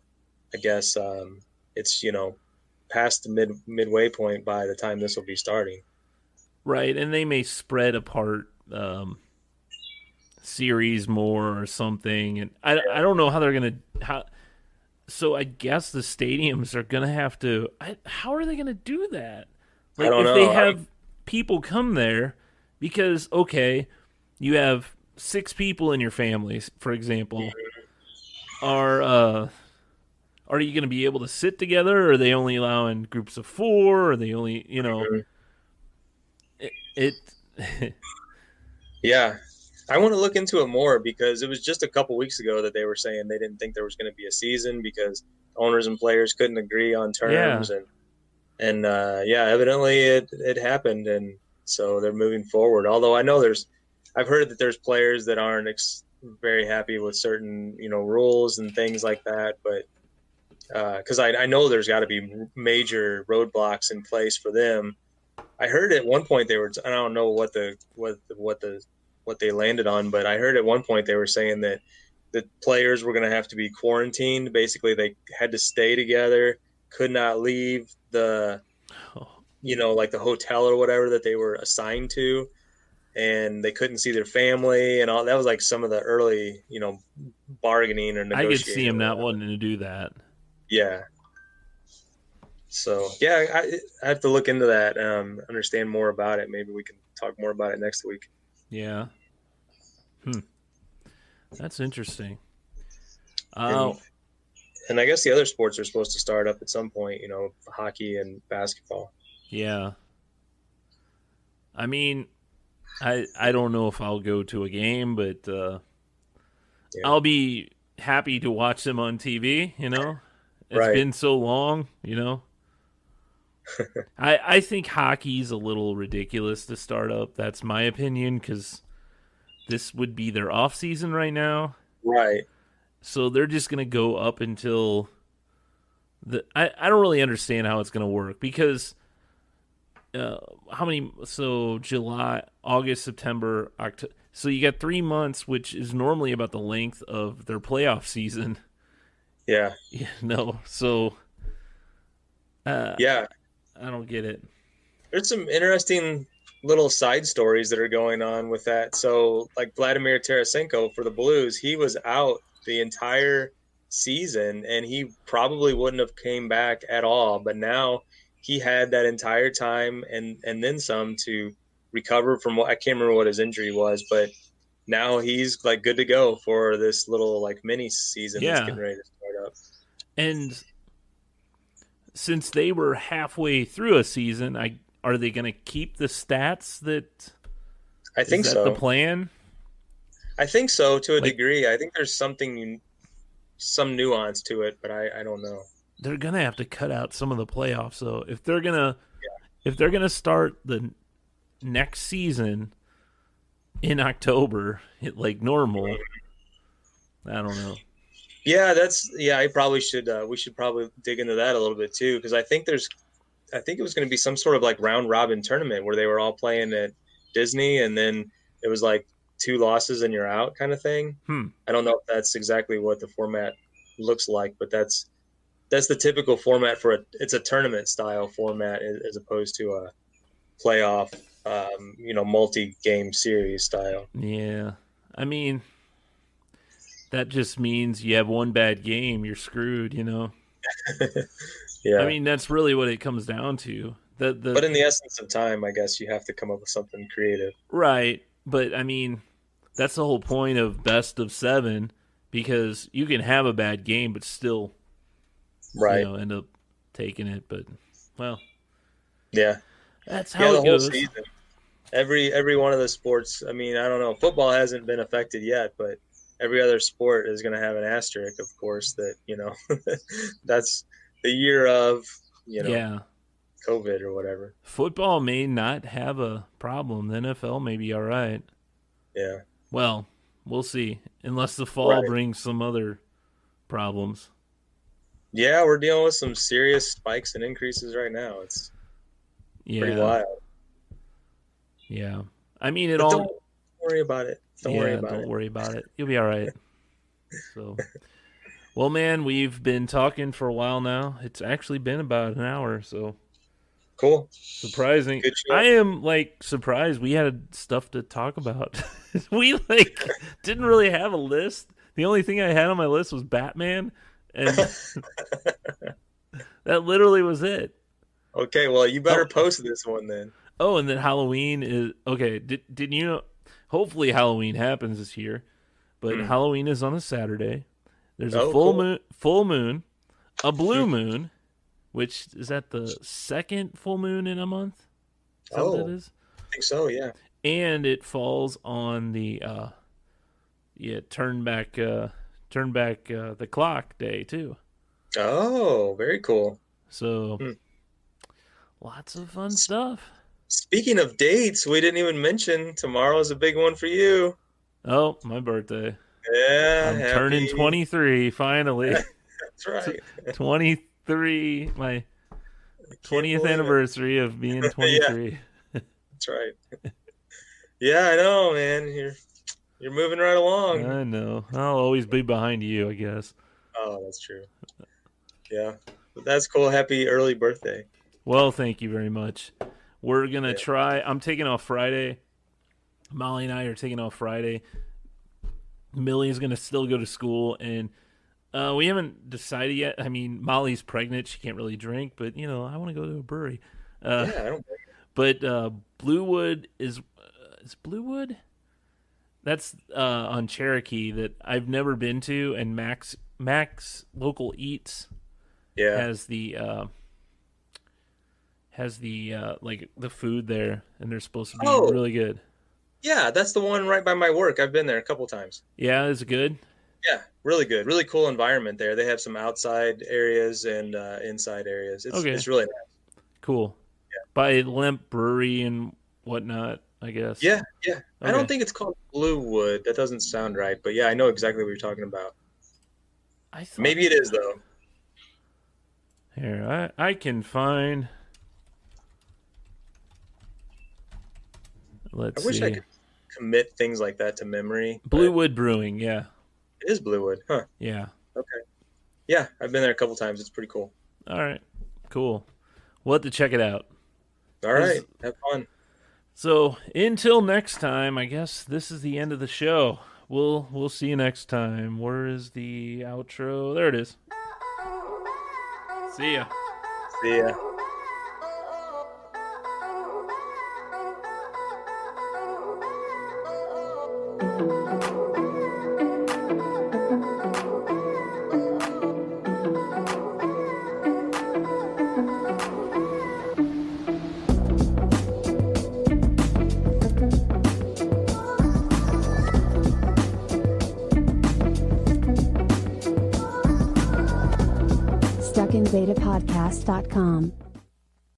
I guess it's past the midway point by the time this will be starting. Right, and they may spread apart series more or something, and I Yeah, don't know how they're gonna how. So I guess the stadiums are gonna have to. How are they gonna do that? I Like don't if they know. have people come there, because okay, you have six people in your family, for example. Are are you gonna be able to sit together? Or are they only allowing groups of four? Or are they only it Yeah, I want to look into it more because it was just a couple weeks ago that they were saying they didn't think there was going to be a season because owners and players couldn't agree on yeah. terms and yeah, evidently it happened and So they're moving forward. Although I've heard that there's players that aren't very happy with certain, rules and things like that. But because I know there's got to be major roadblocks in place for them. I heard at one point I don't know what they landed on, but I heard at one point they were saying that the players were going to have to be quarantined. Basically, they had to stay together, could not leave like the hotel or whatever that they were assigned to, and they couldn't see their family and all. That was like some of the early, bargaining or negotiating. I could see him not wanting to do that. Yeah. So yeah, I have to look into that, understand more about it. Maybe we can talk more about it next week. Yeah. That's interesting. And I guess the other sports are supposed to start up at some point, hockey and basketball. Yeah. I mean, I don't know if I'll go to a game, but I'll be happy to watch them on TV, It's been so long, I think hockey's a little ridiculous to start up. That's my opinion, because this would be their off season right now. Right. So they're just going to go up until I don't really understand how it's going to work, because July, August, September, October. So you got 3 months, which is normally about the length of their playoff season. Yeah. So yeah. I don't get it. There's some interesting little side stories that are going on with that. So like Vladimir Tarasenko for the Blues, he was out the entire season and he probably wouldn't have came back at all. But now he had that entire time and then some to recover from I can't remember what his injury was, but now he's like good to go for this little like mini season that's getting ready to start up. And since they were halfway through a season, are they going to keep the stats that? I think is that the plan? I think so, to a degree. I think there's some nuance to it, but I don't know. They're going to have to cut out some of the playoffs, though. If they're gonna start the next season in October, like normal, I don't know. Yeah, I probably should. We should probably dig into that a little bit too, because I think it was going to be some sort of like round robin tournament where they were all playing at Disney, and then it was like 2 losses and you're out kind of thing. I don't know if that's exactly what the format looks like, but that's the typical format for it's a tournament style format as opposed to a playoff, multi-game series style. Yeah, I mean, that just means you have one bad game, you're screwed, Yeah. I mean, that's really what it comes down to. But in the essence of time, I guess you have to come up with something creative. Right. But, I mean, that's the whole point of best of 7, because you can have a bad game but still end up taking it. But, well. Yeah. That's how it goes. Whole season. Every one of the sports, I mean, I don't know. Football hasn't been affected yet, but every other sport is going to have an asterisk, of course, that, that's the year of, COVID or whatever. Football may not have a problem. The NFL may be all right. Yeah. Well, we'll see. Unless the fall brings some other problems. Yeah, we're dealing with some serious spikes and increases right now. It's pretty wild. Yeah. I mean, don't worry about it. Don't worry about it. You'll be all right. So, well, man, we've been talking for a while now. It's actually been about an hour, so cool. Surprising. Good show. I am surprised we had stuff to talk about. We didn't really have a list. The only thing I had on my list was Batman, and that literally was it. Okay, well, you better post this one then. Oh, and then Halloween is okay. Didn't you know? Hopefully Halloween happens this year, but Halloween is on a Saturday. There's a full moon, a blue moon, which is that the second full moon in a month? Is that what it is? I think so, yeah. And it falls on the turn back the clock day too. Oh, very cool. So lots of fun stuff. Speaking of dates, we didn't even mention tomorrow's a big one for you. Oh, my birthday. Yeah, I'm turning 23 finally. That's right. 23, my I can't 20th believe it. anniversary of being Yeah, 23. that's right. Yeah, I know, man. You're moving right along. I know. I'll always be behind you, I guess. Oh, that's true. Yeah, but that's cool. Happy early birthday. Well, thank you very much. We're going to Yeah. try. I'm taking off Friday. Molly and I are taking off Friday. Millie's going to still go to school, and we haven't decided yet. I mean, Molly's pregnant. She can't really drink, but, I want to go to a brewery. Yeah, I don't. But Bluewood is Bluewood? That's on Cherokee that I've never been to, and Max Local Eats Yeah. has the like the food there, and they're supposed to be Oh. really good. Yeah, that's the one right by my work. I've been there a couple times. Yeah, is it good? Yeah, really good. Really cool environment there. They have some outside areas and inside areas. Okay. It's really nice. Cool. Yeah. By Lemp Brewery and whatnot, I guess. Yeah, yeah. I Okay. don't think it's called Bluewood. That doesn't sound right, but yeah, I know exactly what you're talking about. I thought, Maybe it is though. here, I can find. Let's I wish see. I could commit things like that to memory. but Bluewood Brewing, yeah. It is Bluewood, huh? Yeah. Okay. Yeah, I've been there a couple times. It's pretty cool. All right. Cool. We'll have to check it out. All right, have fun. So until next time, I guess this is the end of the show. We'll see you next time. Where is the outro? There it is. See ya. See ya. StuckInBetaPodcast.com